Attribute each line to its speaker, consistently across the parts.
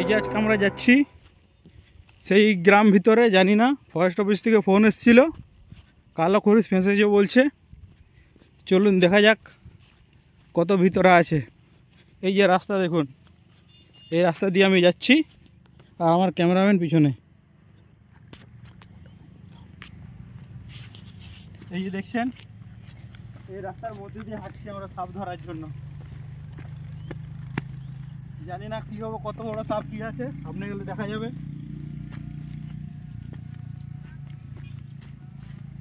Speaker 1: এই যে আজকে আমরা যাচ্ছি সেই গ্রাম ভিতরে, জানি না, ফরেস্ট অফিস থেকে ফোন এসেছিল কালো খরিশ ফেঁসেছে বলছে। চলুন দেখা যাক কত ভিতরে আছে। এই যে রাস্তা দেখুন, এই রাস্তা দিয়ে আমি যাচ্ছি আর আমার ক্যামেরাম্যান পিছনে। এই যে দেখছেন, এই রাস্তার মধ্যে দিয়ে হাঁটছি আমরা সাপ ধরার জন্য। জানি না কী হবে, কত বড় সাপ কী আছে, সামনে গেলে দেখা যাবে।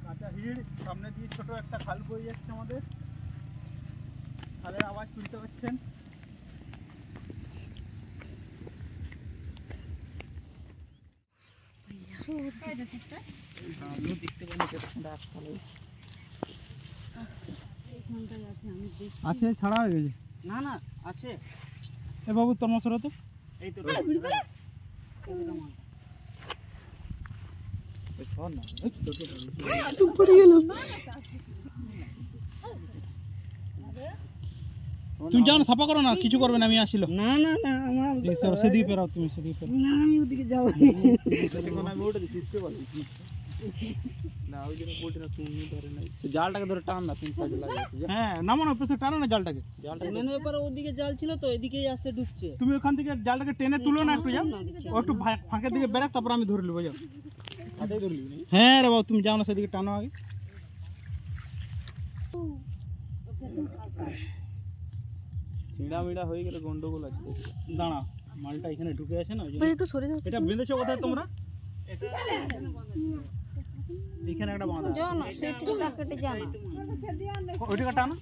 Speaker 1: কাঁচা হিড়, সামনে দিয়ে ছোট একটা খাল বয়ে যাচ্ছে আমাদের, খালের আওয়াজ শুনতে পাচ্ছেন। আছে ছাড়া হয়ে গেছে?
Speaker 2: না না আছে।
Speaker 1: এ বাবু তোর মশলা তো
Speaker 2: এই তো
Speaker 1: তুমি যাও না, সাফা করো না, কিছু করবে না, আমি আসিল।
Speaker 2: না না না আমার
Speaker 1: সেদিকে পেরাও, তুমি সেদিকে পেরাও।
Speaker 2: না আমি ওদিকে যাবো
Speaker 1: জালটাকে ধরে টান না, তুমি হ্যাঁ নামো না, পেছনে টানো না জালটাকে।
Speaker 2: এবার ওদিকে জাল ছিল তো এদিকেই আসছে ডুবছে।
Speaker 1: তুমি ওখান থেকে জালটাকে টেনে তুলো না একটু, যাও ও একটু ফাঁকের দিকে বেরাক, তারপর আমি ধরে নেবো। যাও হ্যাঁ রে বাবু, তুমি যাও না, সেদিকে টানো আগে। চিড়া মিড়া হয়ে গেলে গন্ডগোল আছে। দাঁড়া, মালটা এখানে ঢুকে আছে না, এটা বেঁধেছো কোথায় তোমরা? এখানে একটা বাঁধা, ওইটা টানো।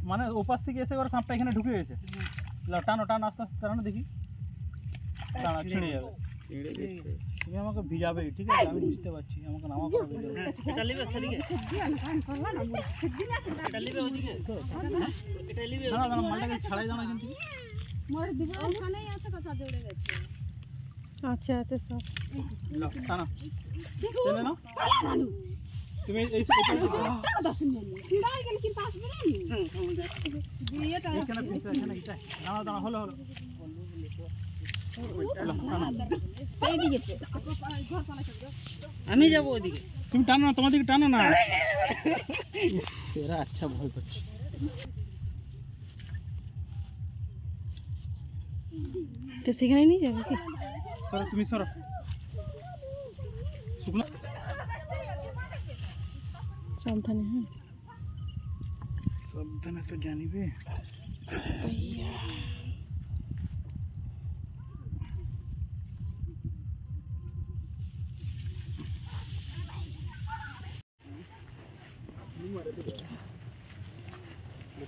Speaker 1: মানে ওপাশ থেকে এসে করে সাপটা এখানে ঢুকে গেছে। টানো টানো, আস্তে আস্তে টানো, দেখি। দাঁড়া, ছিঁড়ে যাবে। তুমি আমাকে ভিজাবে, ঠিক আছে, আমি বুঝতে পারছি, আমাকে নামা করে ভিজাবে। মালটাকে ছাড়াই দাও না এখান থেকে।
Speaker 3: আচ্ছা আচ্ছা সব
Speaker 1: টানো, টেনে নাও। তুমি এই দাঁড়া দাঁড়া, হলো হলো।
Speaker 2: আমি যাবো ওইদিকে,
Speaker 1: তুমি টানো না, তোমার দিকে টানো না। এরা আচ্ছা ভয় করছে।
Speaker 3: তো সেখানে নিয়ে যাবে কি?
Speaker 1: সরো তুমি, সরো। শুকনো
Speaker 3: সাবধানে, হ্যাঁ
Speaker 1: সাবধানে তো জানিবে।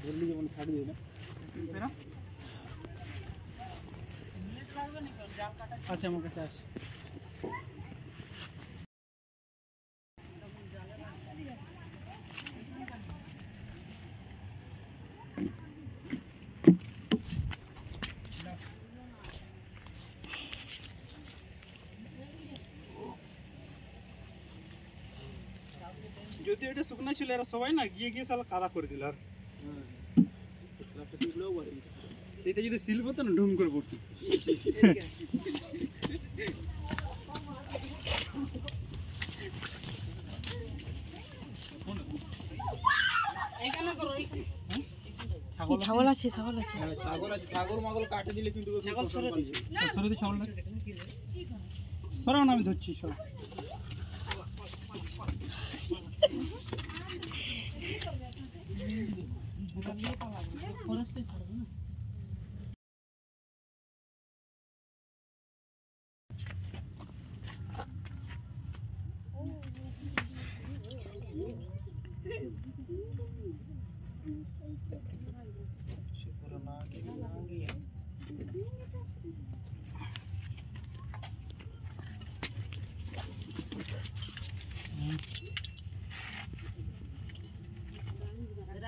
Speaker 1: জলদি যেমন ছাড়ি দেয় না। আচ্ছা আমার কাছে আস। যদি এটা শুকনা ছিল, এরা সবাই না গিয়ে গিয়ে সালা কাদা করে দিল। আর এটা যদি সিল হতো না, ঢুম করে পড়তো।
Speaker 3: ছাগল আছে, ছাগল আছে,
Speaker 1: ছাগল মাগল কাটে দিলে কিন্তু সরাও না, আমি ধরছি, সরাও।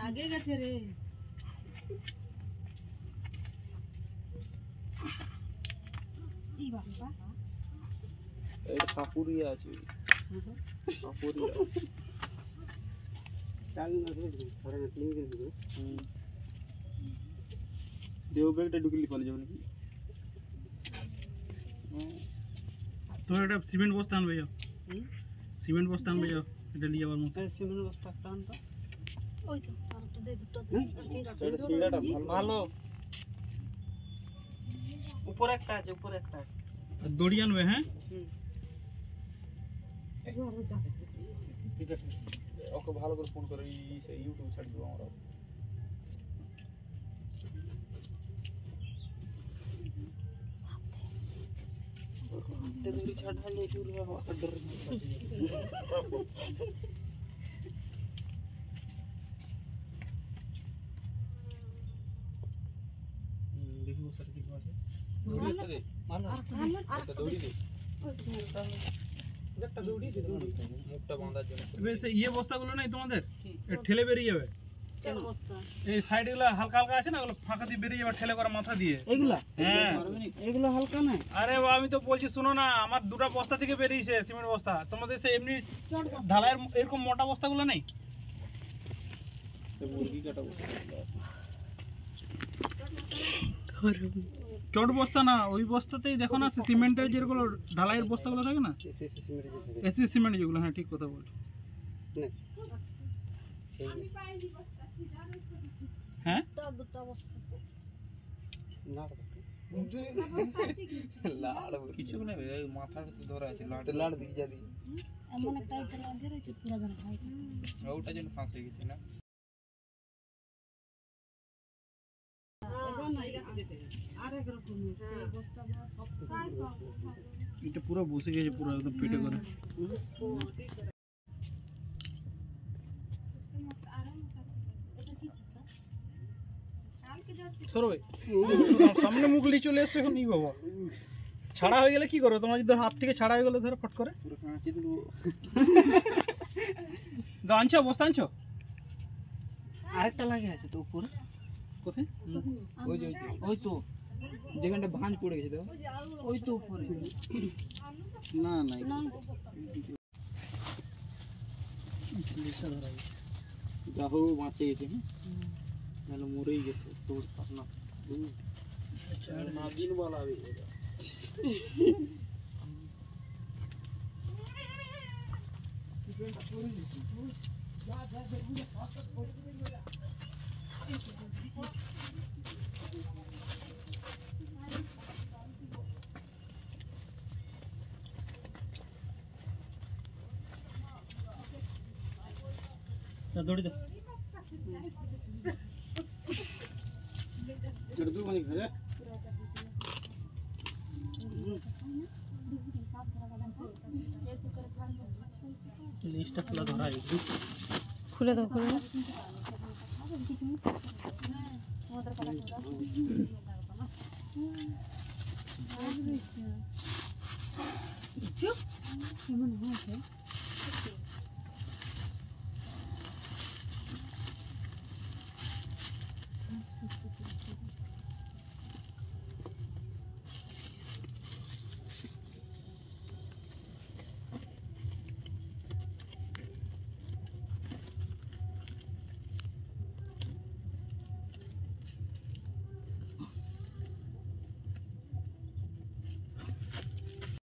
Speaker 3: আগে গেছে রে।
Speaker 1: সাপুরিয়া আছে, সাপুরিয়া চাল না, 3 দিন
Speaker 2: দেহ ব্যাগটা ঢুকিয়ে পালে যাবে নাকি?
Speaker 1: তোর একটা সিমেন্ট বস্তা আনবে যাও, সিমেন্ট বস্তা আনবে যাও, এটা নিয়ে যাবার মতো।
Speaker 2: সিমেন্ট বস্তা একটা আনতো।
Speaker 3: ওই তো আরেকটা দে, দুটো
Speaker 2: সিঙ্গাটা ভালো। উপরে একটা আছে, উপরে একটা আছে।
Speaker 1: আর দড়ি আনবে, হ্যাঁ
Speaker 2: ঠিক আছে, ওকে ভালো করে ফোন করে ইউটিউব ছাড় দেবো আমরা। দড়ি ছাড় ঢালে ইউটিউব আমার ডর দেখি বস্তাটা কি আছে। দড়ি একটা দে, একটা দড়ি দে, একটা দড়ি দে, মুখটা বাঁধার জন্য।
Speaker 1: এবার সেই ইয়ে বস্তাগুলো নেই তোমাদের, এ ঠেলে বেরিয়ে যাবে।
Speaker 2: কেন?
Speaker 1: এই সাইড গুলো হালকা হালকা আছে না, ওগুলো ফাঁকা দিয়ে বেরিয়ে যাবে ঠেলে করে মাথা দিয়ে।
Speaker 2: এগুলা?
Speaker 1: হ্যাঁ
Speaker 2: এগুলো হালকা না।
Speaker 1: আরে বাবা, আমি তো বলছি শোনো না, আমার দুটো বস্তা থেকে বেরিয়েছে সিমেন্ট বস্তা। তোমাদের সেই এমনি ঢালাইয়ের এরকম মোটা বস্তাগুলো নেই?
Speaker 2: মুরগি কাটাবো।
Speaker 1: চট বস্তা না, ওই বস্তাতেই দেখো না সিমেন্টের যেগুলো ঢালাইয়ের বস্তাগুলো থাকে না, এসি সিমেন্ট যেগুলো। হ্যাঁ ঠিক কথা বলছো। হ্যাঁ
Speaker 2: কিছু না, মাথার ধরা আছে, লাড় দিয়ে যা দিয়ে
Speaker 3: এমন একটা আইটেম লাগে রয়েছে পুরো ধরে খাই।
Speaker 2: ওটা জন্য ফাঁস হয়ে গেছে না।
Speaker 1: এটা পুরো বসে গেছে, পুরো একদম পেটে করে। সরো ভাই, সামনে মুগলি চলে এসছে এখন। ই বাবা, ছাড়া হয়ে গেলে কি করো তোমার? যদি হাত থেকে ছাড়া হয়ে গেলে ধরো ফট করে দাও। আনছো বস্তা আনছো?
Speaker 2: আরেকটা লাগে আছে তো উপরে।
Speaker 1: কোথায়?
Speaker 2: ওই যে ওই তো যেখানটা ভাঁজ পড়ে গেছে, দেখো ওই তো উপরে। না না যাহো বাঁচে গেছে, নাহলে মরেই গেছে। তোর না নাগিন বলা হবে।
Speaker 1: দড়ি দাও। লিস্টটা খোলা ধরা একটু
Speaker 3: খুলে দাও, খুলে দাও। চুপ কেমন হয়েছে?